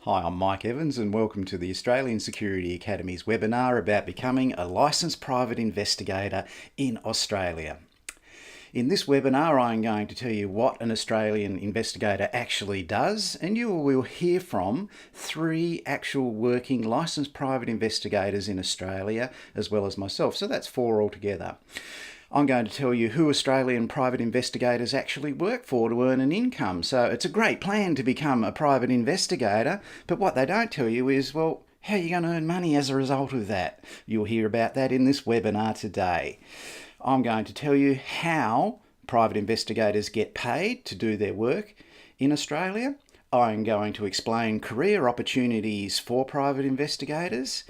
Hi, I'm Mike Evans and welcome to the Australian Security Academy's webinar about becoming a licensed private investigator in Australia. In this webinar, I'm going to tell you what an Australian investigator actually does, and you will hear from 3 actual working licensed private investigators in Australia, as well as myself, so that's 4 altogether. I'm going to tell you who Australian private investigators actually work for to earn an income. So it's a great plan to become a private investigator, but what they don't tell you is, well, how are you going to earn money as a result of that? You'll hear about that in this webinar today. I'm going to tell you how private investigators get paid to do their work in Australia. I'm going to explain career opportunities for private investigators,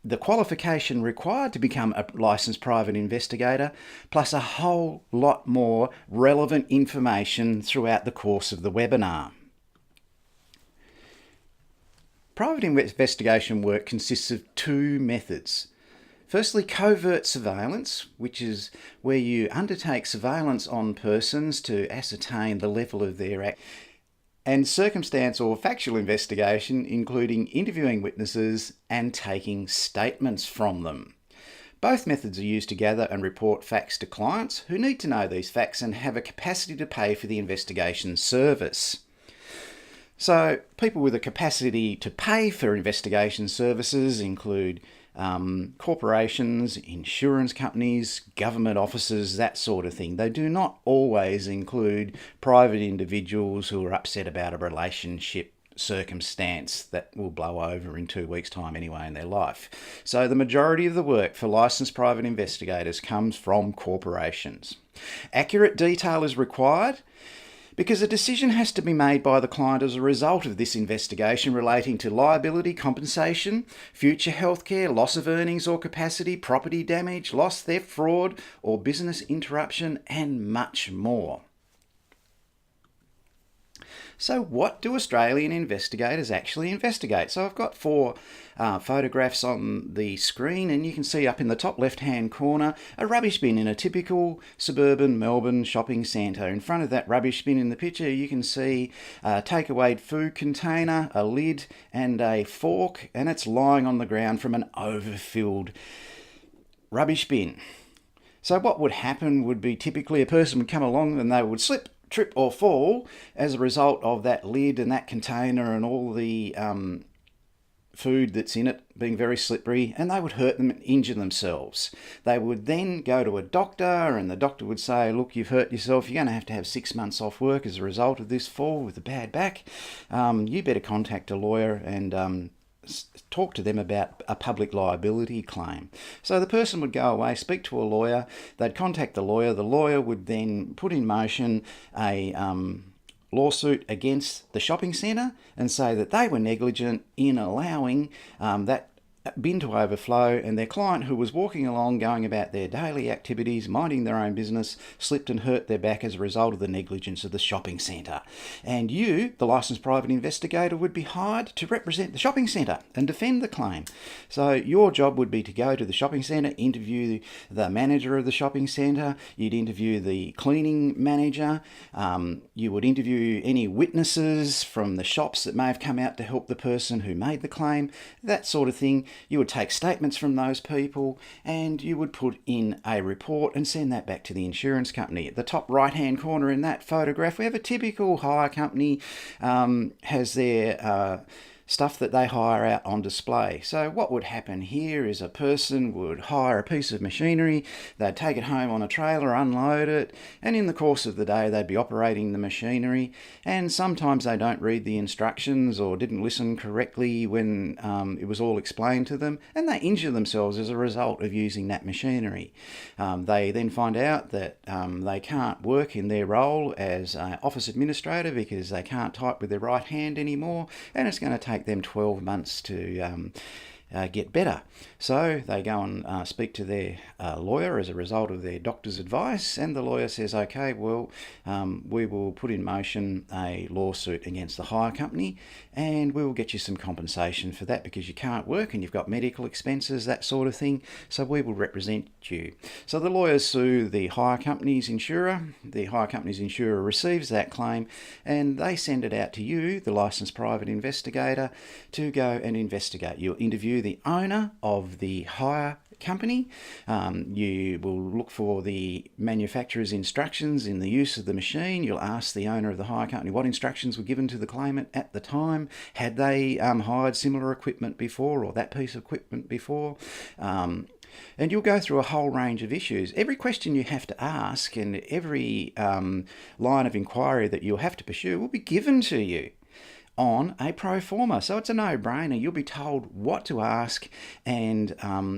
the qualification required to become a licensed private investigator, plus a whole lot more relevant information throughout the course of the webinar. Private investigation work consists of 2 methods. Firstly, covert surveillance, which is where you undertake surveillance on persons to ascertain the level of their activity, and circumstance or factual investigation, including interviewing witnesses and taking statements from them. Both methods are used to gather and report facts to clients who need to know these facts and have a capacity to pay for the investigation service. So people with a capacity to pay for investigation services include corporations, insurance companies, government offices, that sort of thing. They do not always include private individuals who are upset about a relationship circumstance that will blow over in 2 weeks' time anyway in their life. So the majority of the work for licensed private investigators comes from corporations. Accurate detail is required because a decision has to be made by the client as a result of this investigation relating to liability, compensation, future healthcare, loss of earnings or capacity, property damage, loss, theft, fraud, or business interruption, and much more. So what do Australian investigators actually investigate? So I've got 4 photographs on the screen, and you can see up in the top left-hand corner a rubbish bin in a typical suburban Melbourne shopping centre. In front of that rubbish bin in the picture you can see a takeaway food container, a lid and a fork, and it's lying on the ground from an overfilled rubbish bin. So what would happen would be typically a person would come along and they would slip, trip or fall as a result of that lid and that container and all the food that's in it being very slippery, and they would hurt them and injure themselves. They would then go to a doctor, and the doctor would say, look, you've hurt yourself, you're going to have 6 months off work as a result of this fall with a bad back. You better contact a lawyer and talk to them about a public liability claim. So the person would go away, speak to a lawyer, they'd contact the lawyer would then put in motion a lawsuit against the shopping centre and say that they were negligent in allowing that bin to overflow, and their client, who was walking along going about their daily activities, minding their own business, slipped and hurt their back as a result of the negligence of the shopping centre. And you, the licensed private investigator, would be hired to represent the shopping centre and defend the claim. So your job would be to go to the shopping centre, interview the manager of the shopping centre, you'd interview the cleaning manager, you would interview any witnesses from the shops that may have come out to help the person who made the claim, that sort of thing. You would take statements from those people and you would put in a report and send that back to the insurance company. At the top right hand corner in that photograph we have a typical hire company has their stuff that they hire out on display. So what would happen here is a person would hire a piece of machinery, they'd take it home on a trailer, unload it, and in the course of the day they'd be operating the machinery, and sometimes they don't read the instructions or didn't listen correctly when it was all explained to them, and they injure themselves as a result of using that machinery. They then find out that they can't work in their role as an office administrator because they can't type with their right hand anymore, and it's going to take them 12 months to get better. So they go and speak to their lawyer as a result of their doctor's advice, and the lawyer says, okay, well, we will put in motion a lawsuit against the hire company, and we will get you some compensation for that because you can't work and you've got medical expenses, that sort of thing, so we will represent you. So the lawyers sue the hire company's insurer. The hire company's insurer receives that claim, and they send it out to you, the licensed private investigator, to go and investigate. You'll interview the owner of the hire company. You will look for the manufacturer's instructions in the use of the machine. You'll ask the owner of the hire company what instructions were given to the claimant at the time. Had they hired similar equipment before, or that piece of equipment before? And you'll go through a whole range of issues. Every question you have to ask and every line of inquiry that you'll have to pursue will be given to you on a pro forma. So it's a no-brainer. You'll be told what to ask, and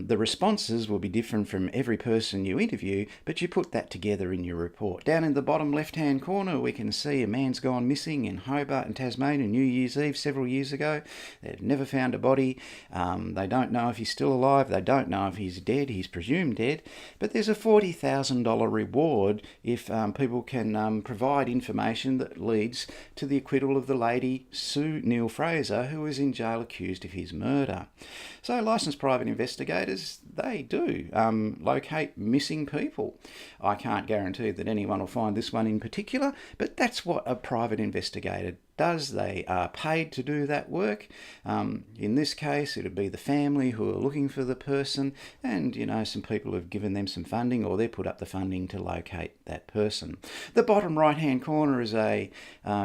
the responses will be different from every person you interview, but you put that together in your report. Down in the bottom left-hand corner, we can see a man's gone missing in Hobart in Tasmania, New Year's Eve several years ago. They've never found a body. They don't know if he's still alive. They don't know if he's dead. He's presumed dead. But there's a $40,000 reward if people can provide information that leads to the acquittal of the lady Sue Neil Fraser, who was in jail accused of his murder. So licensed private investigators, they do locate missing people. I can't guarantee that anyone will find this one in particular, but that's what a private investigator does. They are paid to do that work. In this case, it would be the family who are looking for the person, and some people have given them some funding, or they put up the funding to locate that person. The bottom right hand corner is a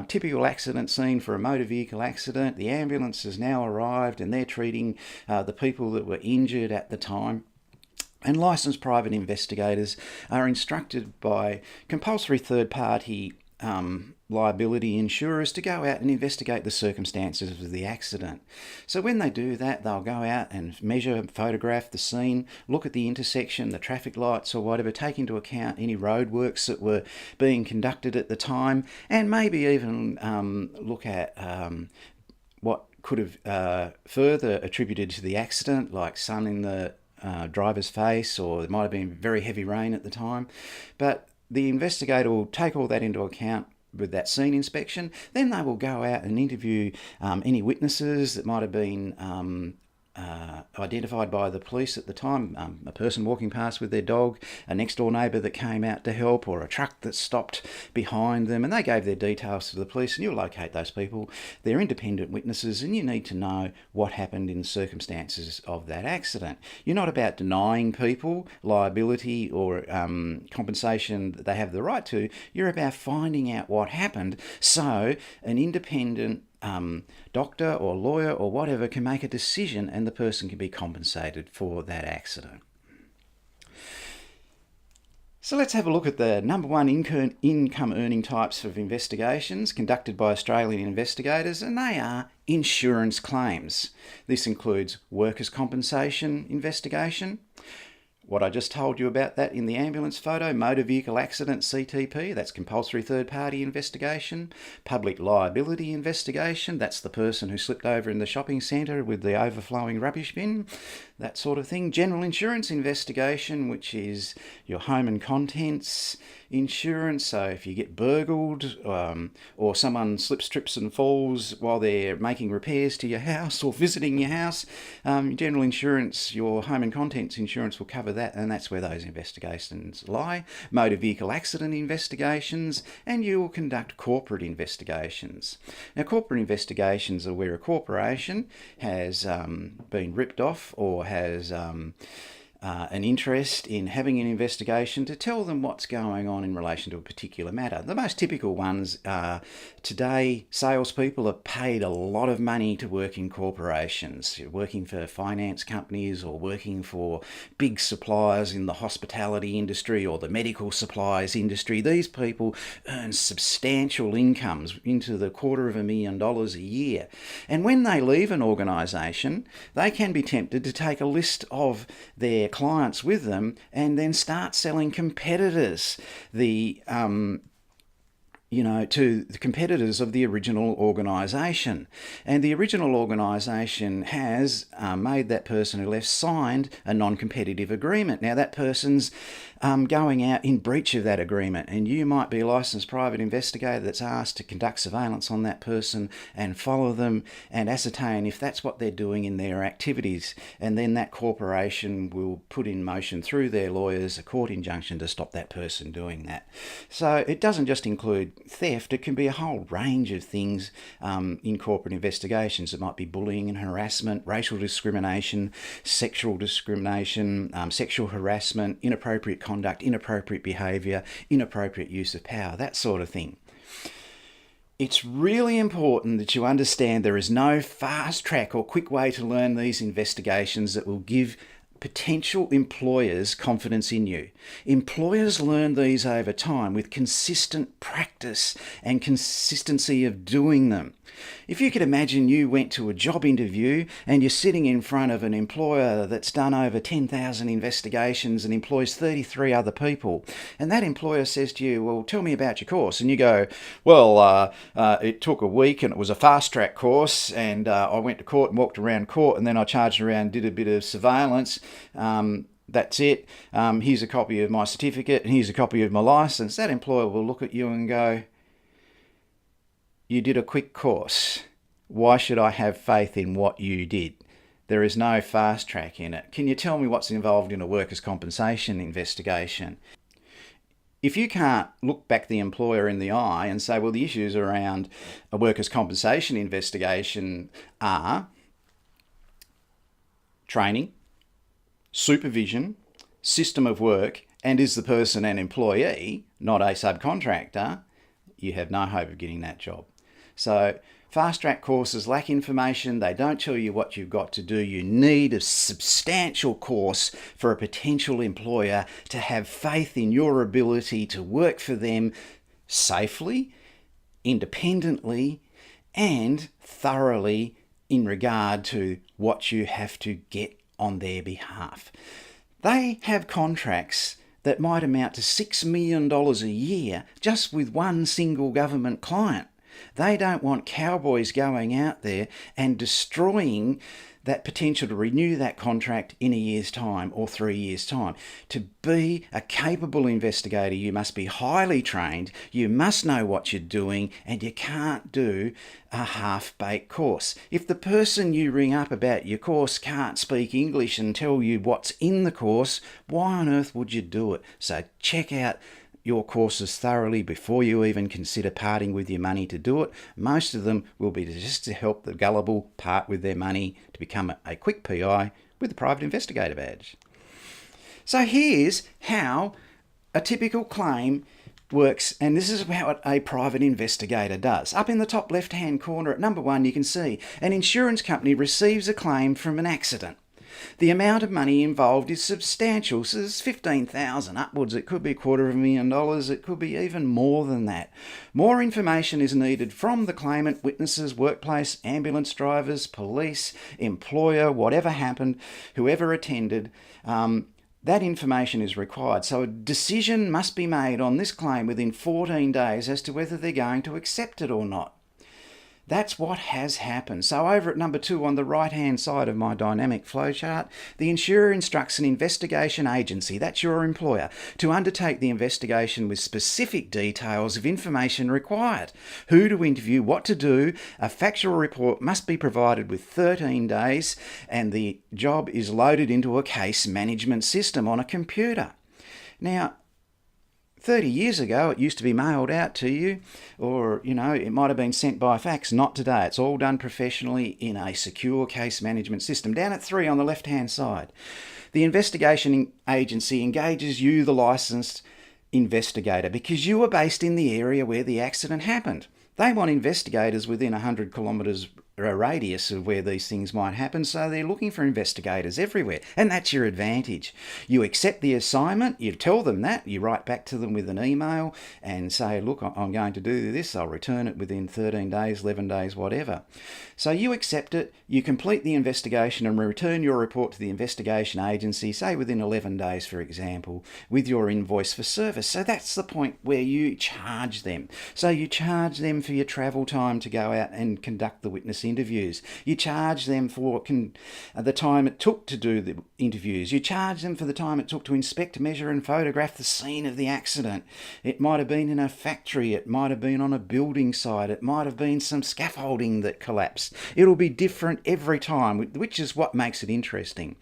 typical accident scene for a motor vehicle accident. The ambulance has now arrived and they're treating the people that were injured at the time. And licensed private investigators are instructed by compulsory third-party liability insurers to go out and investigate the circumstances of the accident. So when they do that, they'll go out and measure, photograph the scene, look at the intersection, the traffic lights or whatever, take into account any roadworks that were being conducted at the time, and maybe even look at what could have further attributed to the accident, like sun in the driver's face, or it might have been very heavy rain at the time. But the investigator will take all that into account with that scene inspection. Then they will go out and interview any witnesses that might have been identified by the police at the time, a person walking past with their dog, a next door neighbour that came out to help, or a truck that stopped behind them, and they gave their details to the police, and you'll locate those people. They're independent witnesses, and you need to know what happened in the circumstances of that accident. You're not about denying people liability or compensation that they have the right to. You're about finding out what happened so an independent doctor or lawyer or whatever can make a decision, and the person can be compensated for that accident. So let's have a look at the number one income earning types of investigations conducted by Australian investigators, and they are insurance claims. This includes workers' compensation investigation, what I just told you about that in the ambulance photo, motor vehicle accident CTP, that's compulsory third-party investigation. Public liability investigation, that's the person who slipped over in the shopping centre with the overflowing rubbish bin, that sort of thing. General insurance investigation, which is your home and contents insurance, so if you get burgled or someone slips, trips and falls while they're making repairs to your house or visiting your house, general insurance, your home and contents insurance will cover that, and that's where those investigations lie. Motor vehicle accident investigations, and you will conduct corporate investigations. Now, corporate investigations are where a corporation has been ripped off or has an interest in having an investigation to tell them what's going on in relation to a particular matter. The most typical ones are today, salespeople are paid a lot of money to work in corporations, working for finance companies or working for big suppliers in the hospitality industry or the medical supplies industry. These people earn substantial incomes into the $250,000 a year. And when they leave an organisation, they can be tempted to take a list of their clients with them and then start selling competitors the to the competitors of the original organisation. And the original organisation has made that person who left signed a non-competitive agreement. Now that person's going out in breach of that agreement, and you might be a licensed private investigator that's asked to conduct surveillance on that person and follow them and ascertain if that's what they're doing in their activities. And then that corporation will put in motion through their lawyers a court injunction to stop that person doing that. So it doesn't just include theft, it can be a whole range of things in corporate investigations. It might be bullying and harassment, racial discrimination, sexual discrimination, sexual harassment, inappropriate conduct, inappropriate behaviour, inappropriate use of power, that sort of thing. It's really important that you understand there is no fast track or quick way to learn these investigations that will give potential employers confidence in you. Employers learn these over time with consistent practice and consistency of doing them. If you could imagine you went to a job interview and you're sitting in front of an employer that's done over 10,000 investigations and employs 33 other people, and that employer says to you, well, tell me about your course. And you go, well, it took a week and it was a fast track course, and I went to court and walked around court, and then I charged around, did a bit of surveillance. That's it. Here's a copy of my certificate and here's a copy of my license. That employer will look at you and go, you did a quick course. Why should I have faith in what you did? There is no fast track in it. Can you tell me what's involved in a workers' compensation investigation? If you can't look back the employer in the eye and say, well, the issues around a workers' compensation investigation are training, supervision, system of work, and is the person an employee, not a subcontractor, you have no hope of getting that job. So fast track courses lack information. They don't tell you what you've got to do. You need a substantial course for a potential employer to have faith in your ability to work for them safely, independently, and thoroughly in regard to what you have to get on their behalf. They have contracts that might amount to $6 million a year just with one single government client. They don't want cowboys going out there and destroying that potential to renew that contract in a year's time or 3 years' time. To be a capable investigator, you must be highly trained, you must know what you're doing, and you can't do a half-baked course. If the person you ring up about your course can't speak English and tell you what's in the course, why on earth would you do it? So check out your courses thoroughly before you even consider parting with your money to do it. Most of them will be just to help the gullible part with their money to become a quick PI with a private investigator badge. So here's how a typical claim works, and this is what a private investigator does. Up in the top left-hand corner at number 1, you can see an insurance company receives a claim from an accident. The amount of money involved is substantial, so there's $15,000 upwards. It could be $250,000, it could be even more than that. More information is needed from the claimant, witnesses, workplace, ambulance drivers, police, employer, whatever happened, whoever attended. That information is required. So a decision must be made on this claim within 14 days as to whether they're going to accept it or not. That's what has happened. So over at number 2 on the right-hand side of my dynamic flowchart, the insurer instructs an investigation agency, that's your employer, to undertake the investigation with specific details of information required. Who to interview, what to do, a factual report must be provided with 13 days, and the job is loaded into a case management system on a computer. Now, 30 years ago, it used to be mailed out to you, or, it might have been sent by fax. Not today. It's all done professionally in a secure case management system. Down at 3 on the left-hand side, the investigation agency engages you, the licensed investigator, because you are based in the area where the accident happened. They want investigators within 100 kilometres a radius of where these things might happen, so they're looking for investigators everywhere, and that's your advantage. You accept the assignment, you tell them that, you write back to them with an email and say, look, I'm going to do this, I'll return it within 13 days, 11 days, whatever. So you accept it, you complete the investigation and return your report to the investigation agency, say within 11 days, for example, with your invoice for service. So that's the point where you charge them. So you charge them for your travel time to go out and conduct the witness interviews. You charge them for the time it took to do the interviews. You charge them for the time it took to inspect, measure and photograph the scene of the accident. It might have been in a factory, it might have been on a building site, it might have been some scaffolding that collapsed. It'll be different every time, which is what makes it interesting.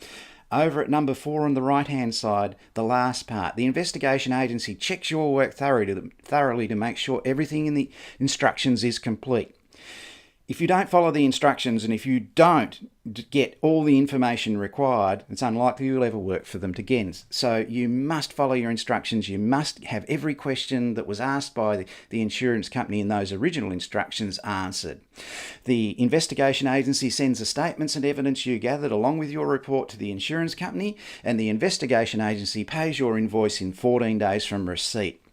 Over at number 4 on the right-hand side, the last part, the investigation agency checks your work thoroughly to make sure everything in the instructions is complete. If you don't follow the instructions and if you don't get all the information required, it's unlikely you'll ever work for them again. So you must follow your instructions. You must have every question that was asked by the insurance company in those original instructions answered. The investigation agency sends the statements and evidence you gathered along with your report to the insurance company, and the investigation agency pays your invoice in 14 days from receipt.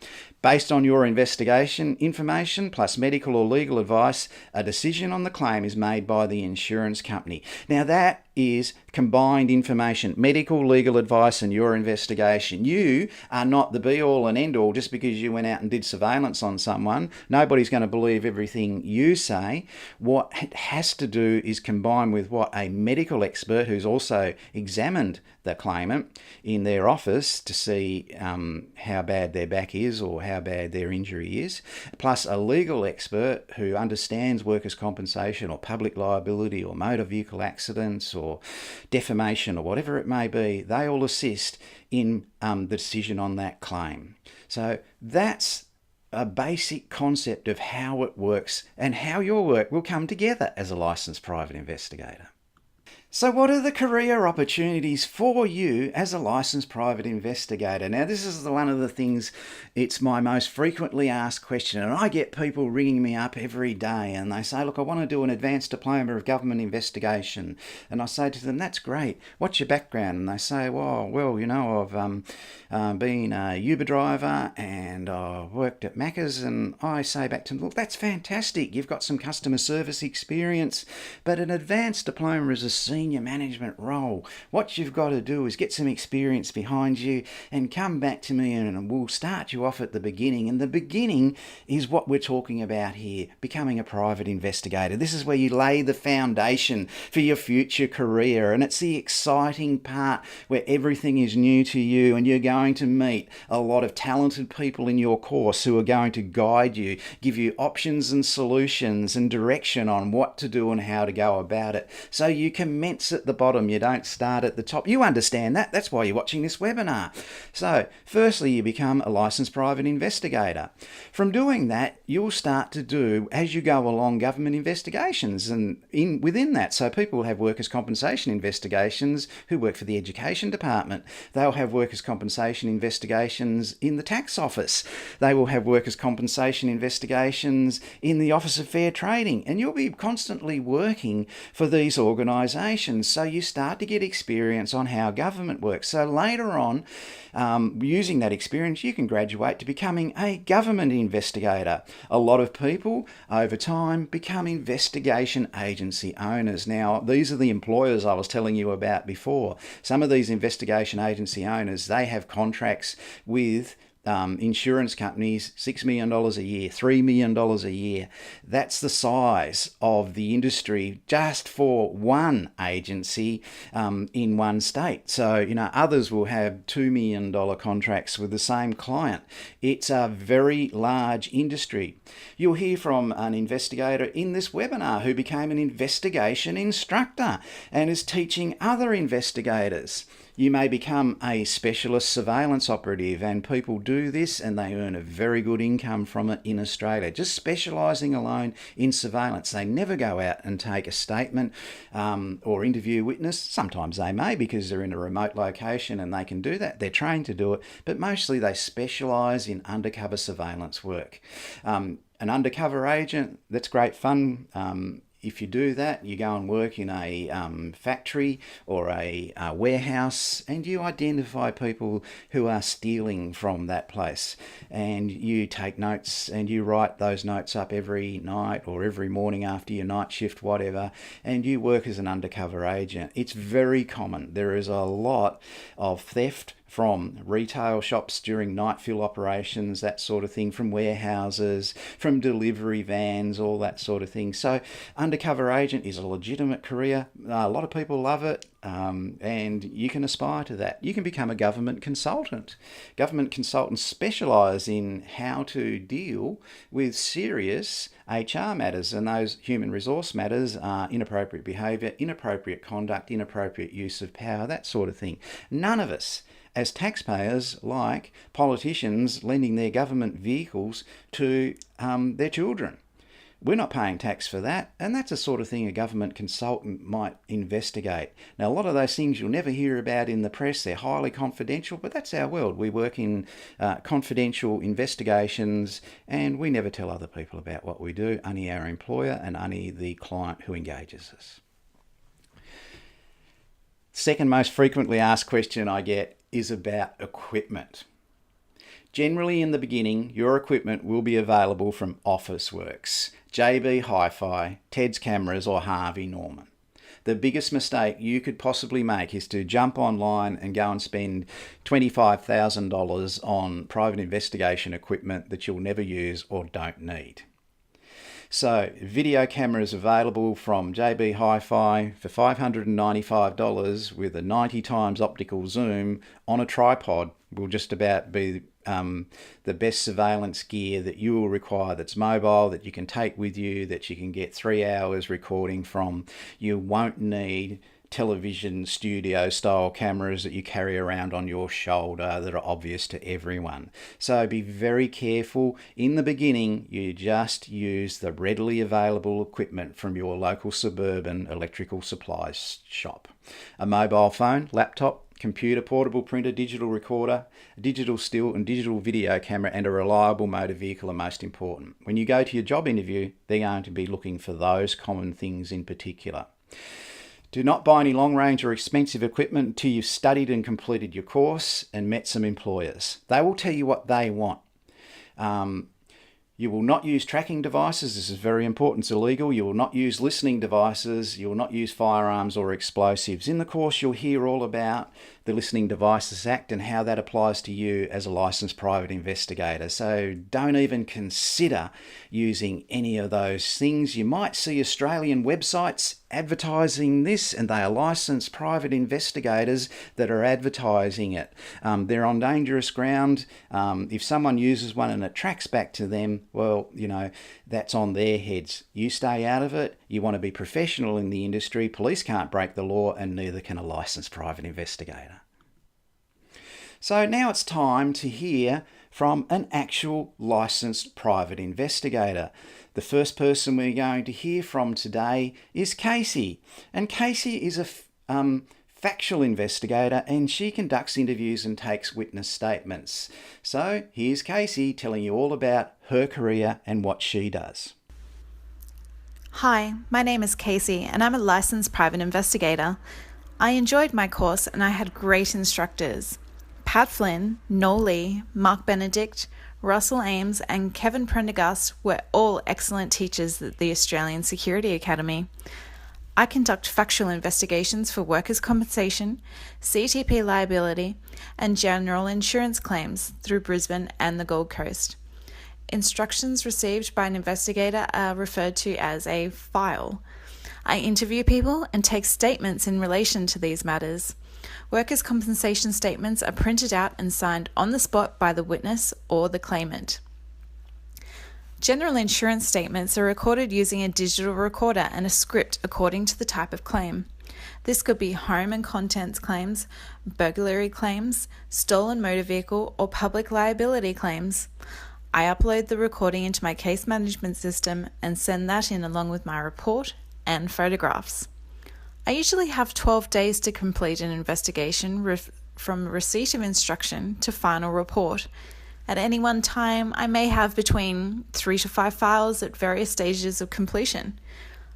Based on your investigation information plus medical or legal advice, a decision on the claim is made by the insurance company. Now that is combined information, medical, legal advice and your investigation. You are not the be-all and end-all just because you went out and did surveillance on someone. Nobody's going to believe everything you say. What it has to do is combine with what a medical expert who's also examined the claimant in their office to see how bad their back is or how bad their injury is, plus a legal expert who understands workers' compensation or public liability or motor vehicle accidents or defamation or whatever it may be. They all assist in the decision on that claim. So that's a basic concept of how it works and how your work will come together as a licensed private investigator. So what are the career opportunities for you as a licensed private investigator? Now, this is one of the things, it's my most frequently asked question, and I get people ringing me up every day and they say, look, I want to do an advanced diploma of government investigation. And I say to them, that's great. What's your background? And they say, well, you know, I've been a Uber driver and I've worked at Macca's. And I say back to them, look, that's fantastic. You've got some customer service experience, but an advanced diploma is a senior management role. What you've got to do is get some experience behind you and come back to me and we'll start you off at the beginning. And the beginning is what we're talking about here, becoming a private investigator. This is where you lay the foundation for your future career, and it's the exciting part where everything is new to you and you're going to meet a lot of talented people in your course who are going to guide you, give you options and solutions and direction on what to do and how to go about it. So you commence at the bottom, you don't start at the top. You understand that. That's why you're watching this webinar. So firstly, you become a licensed private investigator. From doing that, you'll start to do, as you go along, government investigations and within that. So people have workers' compensation investigations who work for the education department. They'll have workers' compensation investigations in the tax office. They will have workers' compensation investigations in the Office of Fair Trading. And you'll be constantly working for these organisations. So you start to get experience on how government works. So later on, using that experience, you can graduate to becoming a government investigator. A lot of people over time become investigation agency owners. Now, these are the employers I was telling you about before. Some of these investigation agency owners, they have contracts with insurance companies, $6 million a year, $3 million a year. That's the size of the industry just for one agency in one state. So, you know, others will have $2 million contracts with the same client. It's a very large industry. You'll hear from an investigator in this webinar who became an investigation instructor and is teaching other investigators. You may become a specialist surveillance operative, and people do this and they earn a very good income from it in Australia, just specialising alone in surveillance. They never go out and take a statement or interview a witness. Sometimes they may because they're in a remote location and they can do that. They're trained to do it, but mostly they specialise in undercover surveillance work. An undercover agent, that's great fun. if you do that, you go and work in a factory or a warehouse, and you identify people who are stealing from that place, and you take notes and you write those notes up every night or every morning after your night shift, whatever, and you work as an undercover agent. It's very common. There is a lot of theft from retail shops during night fill operations, that sort of thing, from warehouses, from delivery vans, all that sort of thing. So undercover agent is a legitimate career. A lot of people love it, and you can aspire to that. You can become a government consultant. Government consultants specialise in how to deal with serious HR matters, and those human resource matters are inappropriate behaviour, inappropriate conduct, inappropriate use of power, that sort of thing. None of us as taxpayers like politicians lending their government vehicles to their children. We're not paying tax for that, and that's the sort of thing a government consultant might investigate. Now, a lot of those things you'll never hear about in the press. They're highly confidential, but that's our world. We work in confidential investigations, and we never tell other people about what we do, only our employer and only the client who engages us. Second most frequently asked question I get is about equipment. Generally in the beginning, your equipment will be available from Officeworks, JB Hi-Fi, Ted's Cameras or Harvey Norman. The biggest mistake you could possibly make is to jump online and go and spend $25,000 on private investigation equipment that you'll never use or don't need. So, video cameras available from JB Hi-Fi for $595 with a 90 times optical zoom on a tripod will just about be the best surveillance gear that you will require, that's mobile, that you can take with you, that you can get 3 hours recording from. You won't need television studio style cameras that you carry around on your shoulder that are obvious to everyone. So be very careful. In the beginning, you just use the readily available equipment from your local suburban electrical supplies shop. A mobile phone, laptop, computer, portable printer, digital recorder, digital still and digital video camera, and a reliable motor vehicle are most important. When you go to your job interview, they're going to be looking for those common things in particular. Do not buy any long-range or expensive equipment until you've studied and completed your course and met some employers. They will tell you what they want. You will not use tracking devices. This is very important. It's illegal. You will not use listening devices. You will not use firearms or explosives. In the course, you'll hear all about the Listening Devices Act and how that applies to you as a licensed private investigator. So don't even consider using any of those things. You might see Australian websites advertising this, and they are licensed private investigators that are advertising it. They're on dangerous ground. If someone uses one and it tracks back to them, well, you know, that's on their heads. You stay out of it. You want to be professional in the industry. Police can't break the law, and neither can a licensed private investigator. So now it's time to hear from an actual licensed private investigator. The first person we're going to hear from today is Casey. And Casey is a factual investigator, and she conducts interviews and takes witness statements. So here's Casey telling you all about her career and what she does. Hi, my name is Casey and I'm a licensed private investigator. I enjoyed my course and I had great instructors. Pat Flynn, Noel Lee, Mark Benedict, Russell Ames and Kevin Prendergast were all excellent teachers at the Australian Security Academy. I conduct factual investigations for workers' compensation, CTP liability and general insurance claims through Brisbane and the Gold Coast. Instructions received by an investigator are referred to as a file. I interview people and take statements in relation to these matters. Workers' compensation statements are printed out and signed on the spot by the witness or the claimant. General insurance statements are recorded using a digital recorder and a script according to the type of claim. This could be home and contents claims, burglary claims, stolen motor vehicle, or public liability claims. I upload the recording into my case management system and send that in along with my report and photographs. I usually have 12 days to complete an investigation from receipt of instruction to final report. At any one time, I may have between 3 to 5 files at various stages of completion.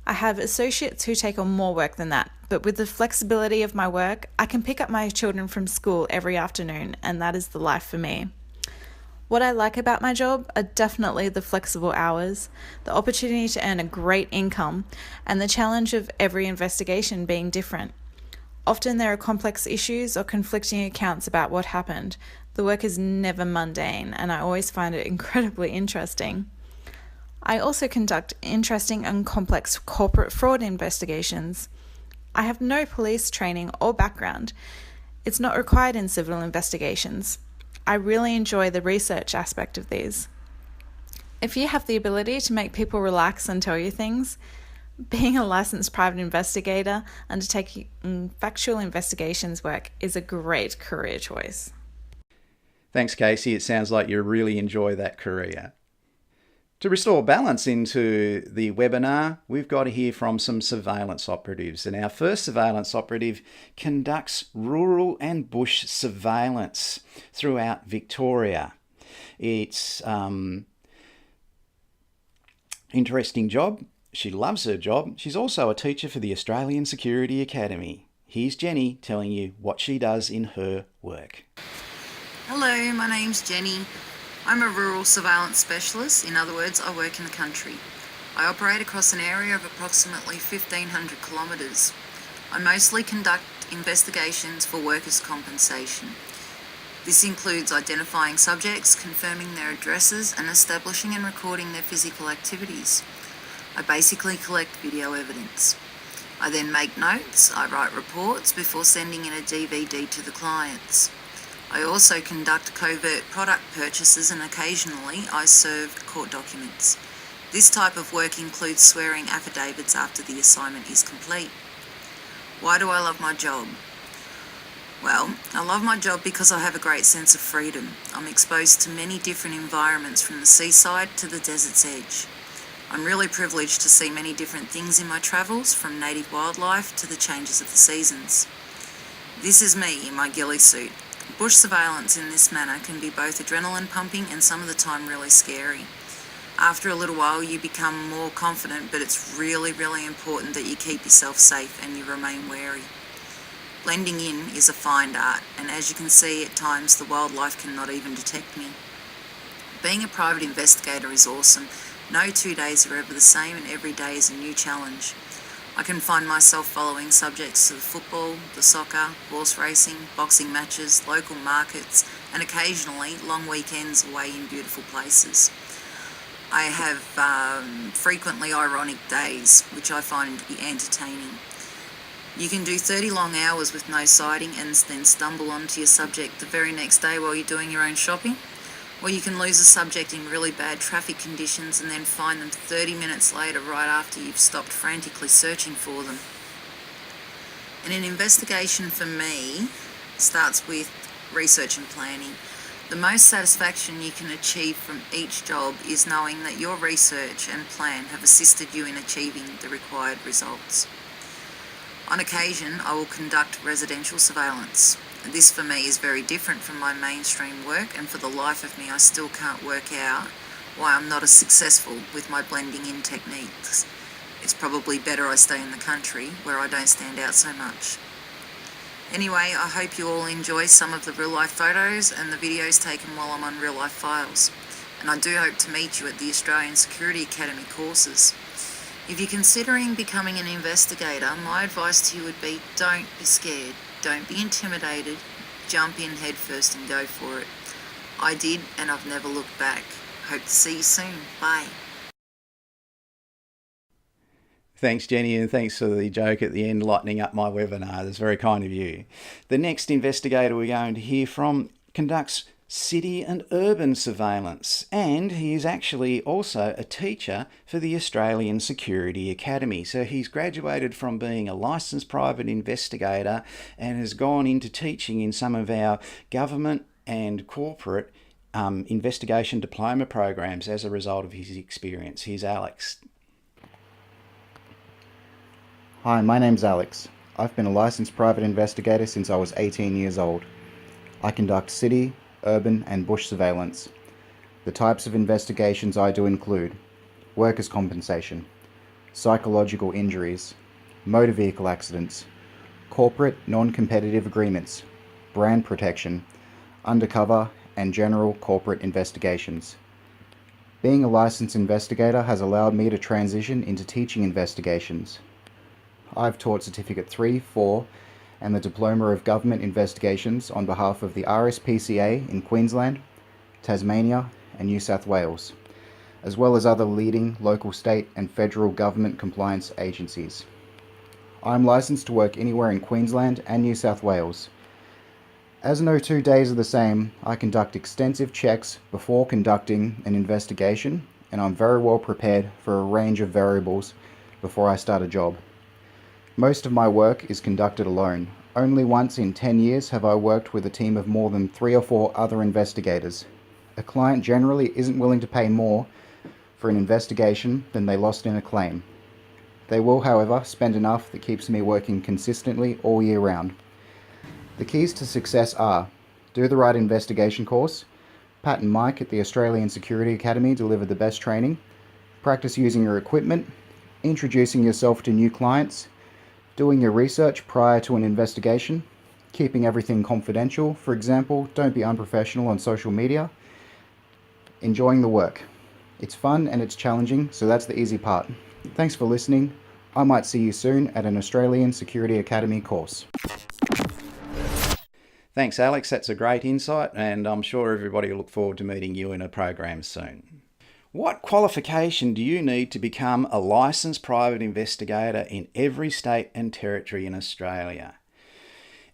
I have associates who take on more work than that, but with the flexibility of my work, I can pick up my children from school every afternoon, and that is the life for me. What I like about my job are definitely the flexible hours, the opportunity to earn a great income, and the challenge of every investigation being different. Often there are complex issues or conflicting accounts about what happened. The work is never mundane, and I always find it incredibly interesting. I also conduct interesting and complex corporate fraud investigations. I have no police training or background. It's not required in civil investigations. I really enjoy the research aspect of these. If you have the ability to make people relax and tell you things, being a licensed private investigator undertaking factual investigations work is a great career choice. Thanks, Casey. It sounds like you really enjoy that career. To restore balance into the webinar, we've got to hear from some surveillance operatives. And our first surveillance operative conducts rural and bush surveillance throughout Victoria. It's interesting job. She loves her job. She's also a teacher for the Australian Security Academy. Here's Jenny telling you what she does in her work. Hello, my name's Jenny. I'm a rural surveillance specialist. In other words, I work in the country. I operate across an area of approximately 1,500 kilometres. I mostly conduct investigations for workers' compensation. This includes identifying subjects, confirming their addresses, and establishing and recording their physical activities. I basically collect video evidence. I then make notes, I write reports before sending in a DVD to the clients. I also conduct covert product purchases, and occasionally I serve court documents. This type of work includes swearing affidavits after the assignment is complete. Why do I love my job? Well, I love my job because I have a great sense of freedom. I'm exposed to many different environments from the seaside to the desert's edge. I'm really privileged to see many different things in my travels, from native wildlife to the changes of the seasons. This is me in my ghillie suit. Bush surveillance in this manner can be both adrenaline pumping and some of the time really scary. After a little while you become more confident, but it's really, really important that you keep yourself safe and you remain wary. Blending in is a fine art, and as you can see, at times the wildlife cannot even detect me. Being a private investigator is awesome. No 2 days are ever the same, and every day is a new challenge. I can find myself following subjects to the football, the soccer, horse racing, boxing matches, local markets, and occasionally long weekends away in beautiful places. I have frequently ironic days, which I find entertaining. You can do 30 long hours with no sighting and then stumble onto your subject the very next day while you're doing your own shopping. Or you can lose a subject in really bad traffic conditions and then find them 30 minutes later right after you've stopped frantically searching for them. And an investigation for me starts with research and planning. The most satisfaction you can achieve from each job is knowing that your research and plan have assisted you in achieving the required results. On occasion, I will conduct residential surveillance. This for me is very different from my mainstream work, and for the life of me I still can't work out why I'm not as successful with my blending in techniques. It's probably better I stay in the country where I don't stand out so much. Anyway, I hope you all enjoy some of the real life photos and the videos taken while I'm on real life files. And I do hope to meet you at the Australian Security Academy courses. If you're considering becoming an investigator, my advice to you would be don't be scared. Don't be intimidated, jump in head first and go for it. I did, and I've never looked back. Hope to see you soon. Bye. Thanks, Jenny, and thanks for the joke at the end, lightening up my webinar. That's very kind of you. The next investigator we're going to hear from conducts city and urban surveillance, and he is actually also a teacher for the Australian Security Academy. So he's graduated from being a licensed private investigator and has gone into teaching in some of our government and corporate investigation diploma programs as a result of his experience. Here's Alex. Hi, my name's Alex. I've been a licensed private investigator since I was 18 years old. I conduct city, urban and bush surveillance. The types of investigations I do include workers' compensation, psychological injuries, motor vehicle accidents, corporate non-competitive agreements, brand protection, undercover, and general corporate investigations. Being a licensed investigator has allowed me to transition into teaching investigations. I've taught Certificate 3, 4, and the Diploma of Government Investigations on behalf of the RSPCA in Queensland, Tasmania, and New South Wales, as well as other leading local, state, and federal government compliance agencies. I'm licensed to work anywhere in Queensland and New South Wales. As no 2 days are the same, I conduct extensive checks before conducting an investigation, and I'm very well prepared for a range of variables before I start a job. Most of my work is conducted alone. Only once in 10 years have I worked with a team of more than 3 or 4 other investigators. A client generally isn't willing to pay more for an investigation than they lost in a claim. They will, however, spend enough that keeps me working consistently all year round. The keys to success are: do the right investigation course, Pat and Mike at the Australian Security Academy deliver the best training, practice using your equipment, introducing yourself to new clients, doing your research prior to an investigation, keeping everything confidential, for example, don't be unprofessional on social media, enjoying the work. It's fun and it's challenging, so that's the easy part. Thanks for listening. I might see you soon at an Australian Security Academy course. Thanks, Alex. That's a great insight, and I'm sure everybody will look forward to meeting you in a program soon. What qualification do you need to become a licensed private investigator in every state and territory in Australia?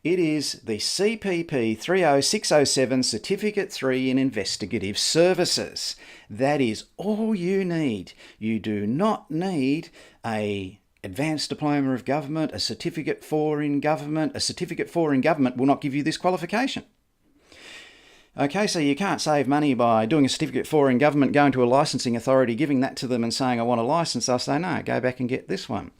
It is the CPP40607 Certificate 3 in Investigative Services. That is all you need. You do not need a Advanced Diploma of Government, a Certificate 4 in Government. A Certificate 4 in Government will not give you this qualification. Okay, so you can't save money by doing a Certificate 4 in Government, going to a licensing authority, giving that to them and saying, I want a licence. They'll say, no, go back and get this one.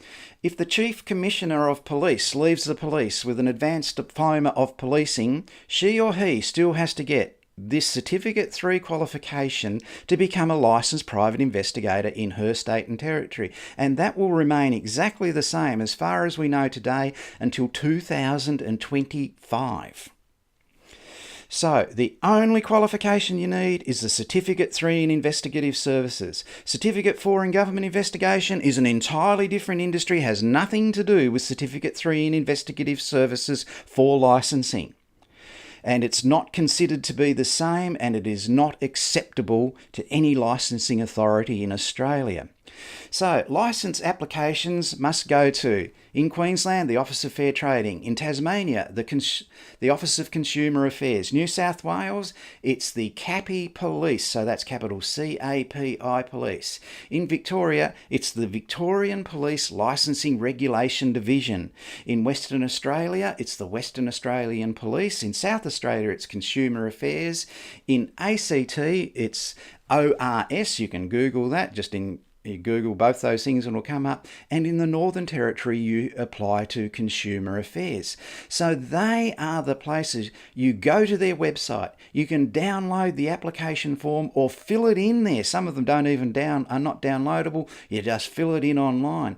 If the Chief Commissioner of Police leaves the police with an Advanced Diploma of Policing, she or he still has to get this Certificate 3 qualification to become a licensed private investigator in her state and territory. And that will remain exactly the same as far as we know today until 2025. So the only qualification you need is the Certificate 3 in Investigative Services. Certificate 4 in Government Investigation is an entirely different industry, has nothing to do with Certificate 3 in Investigative Services for licensing. And it's not considered to be the same, and it is not acceptable to any licensing authority in Australia. So, licence applications must go to, in Queensland, the Office of Fair Trading; in Tasmania, the Office of Consumer Affairs; New South Wales, it's the CAPI Police, so that's capital C-A-P-I Police; in Victoria, it's the Victorian Police Licensing Regulation Division; in Western Australia, it's the Western Australian Police; in South Australia, it's Consumer Affairs; in ACT, it's ORS, you can Google that, you Google both those things and it'll come up. And in the Northern Territory, you apply to Consumer Affairs. So they are the places. You go to their website. You can download the application form or fill it in there. Some of them are not downloadable. You just fill it in online.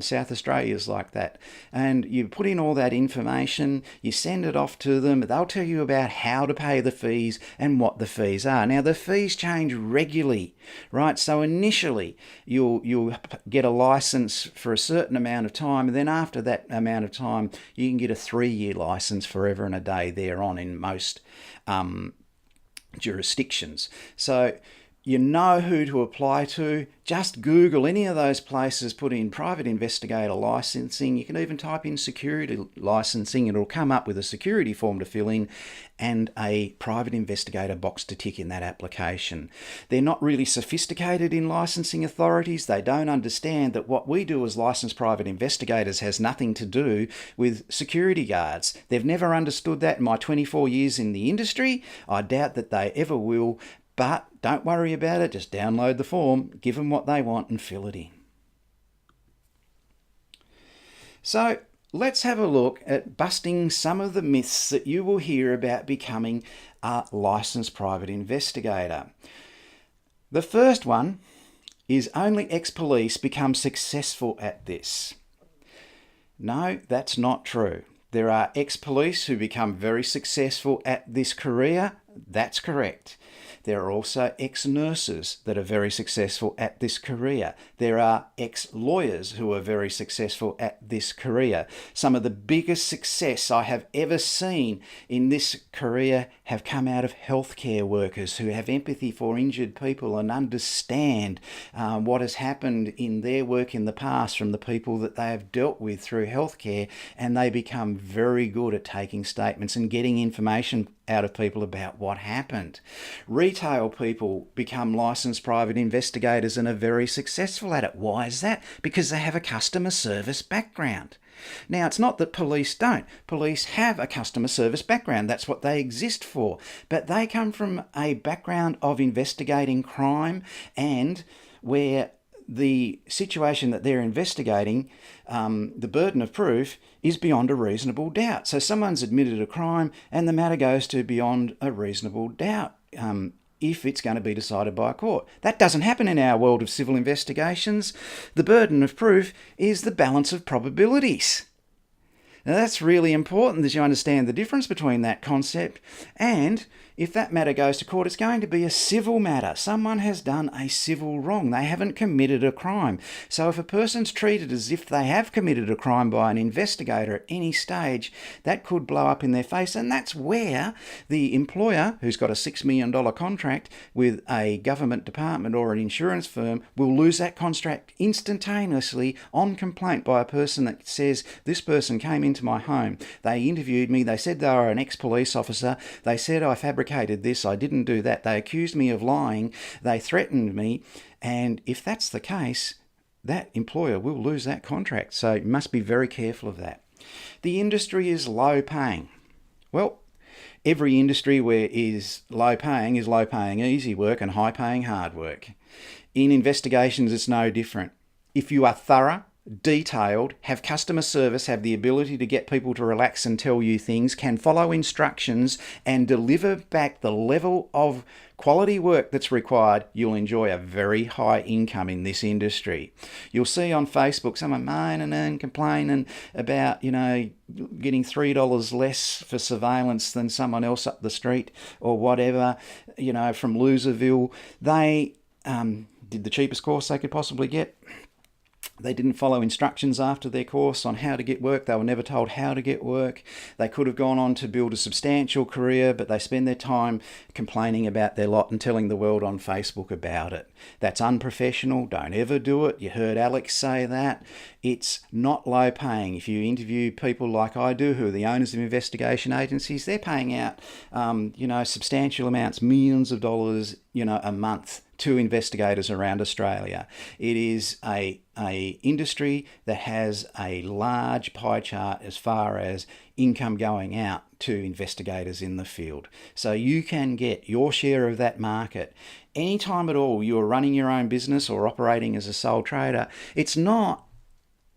South Australia is like that. And you put in all that information. You send it off to them. They'll tell you about how to pay the fees and what the fees are. Now, the fees change regularly, right? So initially, you'll get a license for a certain amount of time, and then after that amount of time you can get a 3-year license forever and a day thereon in most jurisdictions. So you know who to apply to. Just Google any of those places, put in private investigator licensing. You can even type in security licensing. It'll come up with a security form to fill in and a private investigator box to tick in that application. They're not really sophisticated in licensing authorities. They don't understand that what we do as licensed private investigators has nothing to do with security guards. They've never understood that in my 24 years in the industry. I doubt that they ever will. But don't worry about it, just download the form, give them what they want and fill it in. So let's have a look at busting some of the myths that you will hear about becoming a licensed private investigator. The first one is only ex-police become successful at this. No, that's not true. There are ex-police who become very successful at this career. That's correct. There are also ex-nurses that are very successful at this career. There are ex-lawyers who are very successful at this career. Some of the biggest success I have ever seen in this career have come out of healthcare workers who have empathy for injured people and understand what has happened in their work in the past from the people that they have dealt with through healthcare, and they become very good at taking statements and getting information out of people about what happened. Retail people become licensed private investigators and are very successful at it. Why is that? Because they have a customer service background. Now, it's not that police don't. Police have a customer service background. That's what they exist for. But they come from a background of investigating crime, and where the situation that they're investigating, the burden of proof is beyond a reasonable doubt. So someone's admitted a crime and the matter goes to beyond a reasonable doubt if it's going to be decided by a court. That doesn't happen in our world of civil investigations. The burden of proof is the balance of probabilities. Now that's really important that you understand the difference between that concept, and if that matter goes to court, it's going to be a civil matter. Someone has done a civil wrong. They haven't committed a crime. So if a person's treated as if they have committed a crime by an investigator at any stage, that could blow up in their face. And that's where the employer, who's got a $6 million contract with a government department or an insurance firm, will lose that contract instantaneously on complaint by a person that says, this person came into my home, they interviewed me, they said they were an ex-police officer, they said I fabricated this, I didn't do that, they accused me of lying, they threatened me, and if that's the case, that employer will lose that contract. So you must be very careful of that. The industry is low paying. Well, every industry where is low paying easy work and high paying hard work. In investigations, it's no different. If you are thorough, detailed, have customer service, have the ability to get people to relax and tell you things, can follow instructions and deliver back the level of quality work that's required, you'll enjoy a very high income in this industry. You'll see on Facebook someone moaning and complaining about, getting $3 less for surveillance than someone else up the street or whatever, from Loserville. They did the cheapest course they could possibly get. They didn't follow instructions after their course on how to get work. They were never told how to get work. They could have gone on to build a substantial career, but they spend their time complaining about their lot and telling the world on Facebook about it. That's unprofessional. Don't ever do it. You heard Alex say that. It's not low paying. If you interview people like I do, who are the owners of investigation agencies, they're paying out, substantial amounts, millions of dollars, a month to investigators around Australia. It is a industry that has a large pie chart as far as income going out to investigators in the field. So you can get your share of that market anytime at all. You're running your own business or operating as a sole trader. It's not,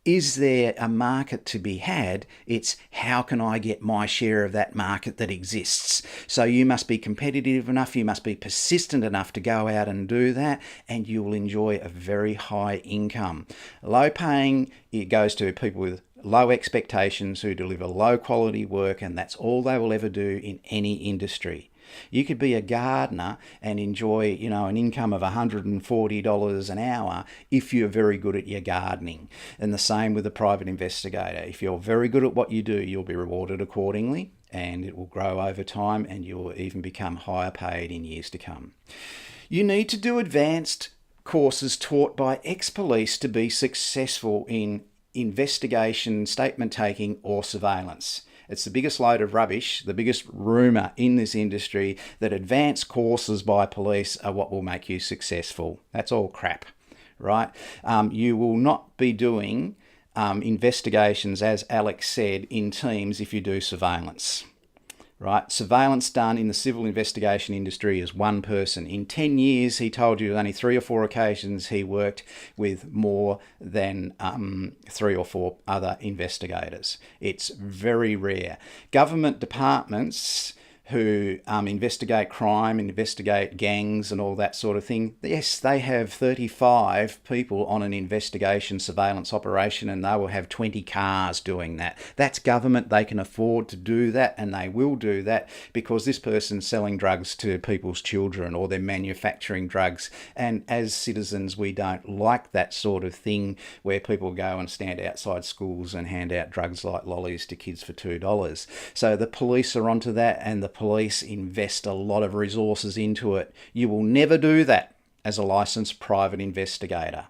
is there a market to be had? It's how can I get my share of that market that exists? So you must be competitive enough, you must be persistent enough to go out and do that, and you will enjoy a very high income. Low paying, it goes to people with low expectations who deliver low quality work, and that's all they will ever do in any industry. You could be a gardener and enjoy, an income of $140 an hour if you're very good at your gardening. And the same with a private investigator. If you're very good at what you do, you'll be rewarded accordingly, and it will grow over time, and you'll even become higher paid in years to come. You need to do advanced courses taught by ex-police to be successful in investigation, statement taking, or surveillance. It's the biggest load of rubbish, the biggest rumour in this industry, that advanced courses by police are what will make you successful. That's all crap, right? You will not be doing investigations, as Alex said, in teams if you do surveillance. Right? Surveillance done in the civil investigation industry is one person. In 10 years, he told you only 3 or 4 occasions he worked with more than 3 or 4 other investigators. It's very rare. Government departments who investigate crime, investigate gangs and all that sort of thing. Yes, they have 35 people on an investigation surveillance operation, and they will have 20 cars doing that. That's government. They can afford to do that, and they will do that because this person's selling drugs to people's children, or they're manufacturing drugs. And as citizens, we don't like that sort of thing where people go and stand outside schools and hand out drugs like lollies to kids for $2. So the police are onto that, and the police invest a lot of resources into it. You will never do that as a licensed private investigator.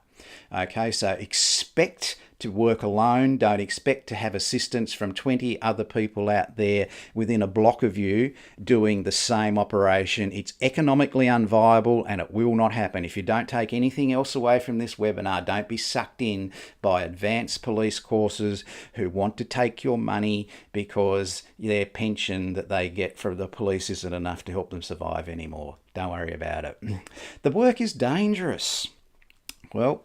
Okay, so expect to work alone. Don't expect to have assistance from 20 other people out there within a block of you doing the same operation. It's economically unviable, and it will not happen. If you don't take anything else away from this webinar, don't be sucked in by advanced police courses who want to take your money because their pension that they get from the police isn't enough to help them survive anymore. Don't worry about it. The work is dangerous. Well,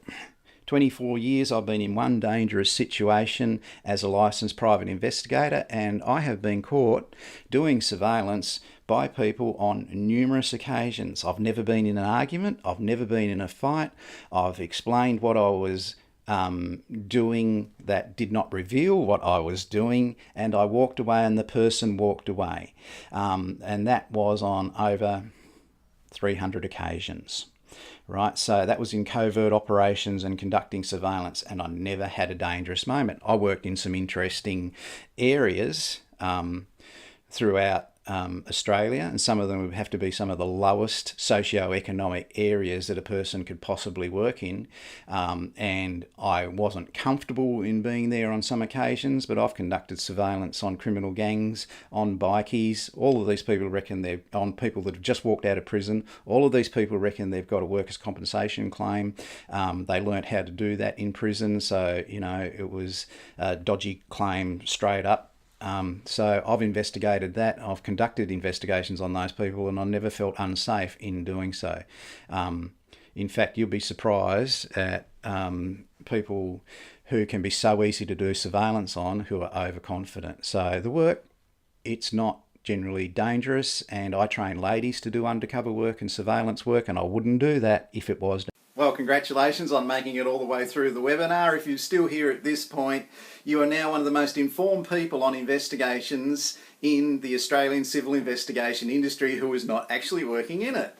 24 years I've been in one dangerous situation as a licensed private investigator, and I have been caught doing surveillance by people on numerous occasions. I've never been in an argument. I've never been in a fight. I've explained what I was doing that did not reveal what I was doing, and I walked away and the person walked away. And that was on over 300 occasions. Right, so that was in covert operations and conducting surveillance, and I never had a dangerous moment. I worked in some interesting areas throughout Australia, and some of them would have to be some of the lowest socio-economic areas that a person could possibly work in, and I wasn't comfortable in being there on some occasions, but I've conducted surveillance on criminal gangs, on bikies. All of these people reckon they're on people that have just walked out of prison. All of these people reckon they've got a workers' compensation claim. They learnt how to do that in prison, so it was a dodgy claim straight up. So I've investigated that. I've conducted investigations on those people, and I never felt unsafe in doing so. In fact, you'll be surprised at people who can be so easy to do surveillance on who are overconfident. So the work, it's not generally dangerous, and I train ladies to do undercover work and surveillance work, and I wouldn't do that if it was. Well, congratulations on making it all the way through the webinar. If you're still here at this point, you are now one of the most informed people on investigations in the Australian civil investigation industry who is not actually working in it.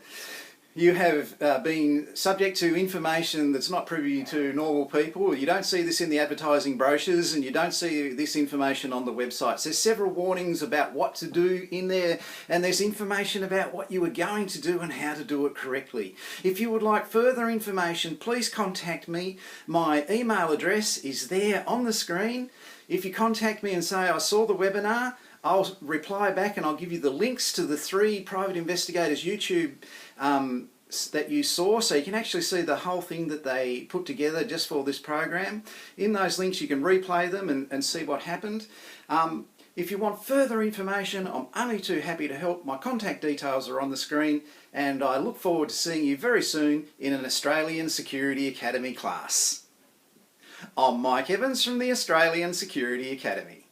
You have been subject to information that's not privy to normal people. You don't see this in the advertising brochures, and you don't see this information on the websites. There's several warnings about what to do in there, and there's information about what you are going to do and how to do it correctly. If you would like further information, please contact me. My email address is there on the screen. If you contact me and say, I saw the webinar, I'll reply back and I'll give you the links to the 3 private investigators YouTube that you saw, so you can actually see the whole thing that they put together just for this program. In those links you can replay them and see what happened. If you want further information, I'm only too happy to help. My contact details are on the screen, and I look forward to seeing you very soon in an Australian Security Academy class. I'm Mike Evans from the Australian Security Academy.